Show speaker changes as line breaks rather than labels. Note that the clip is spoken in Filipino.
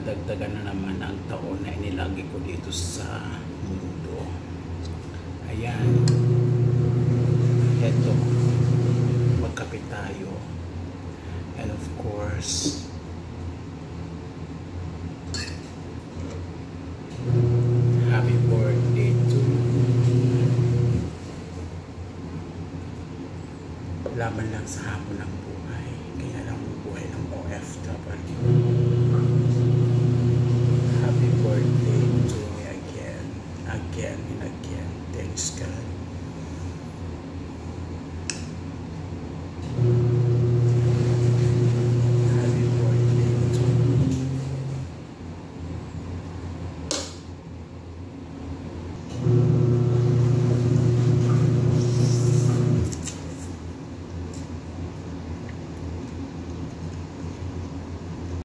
nadagdagan na naman ang taon na inilagay ko dito sa mundo. Ayan. Eto. Magkape tayo. And of course, happy birthday to laban lang sa hamon ng buhay.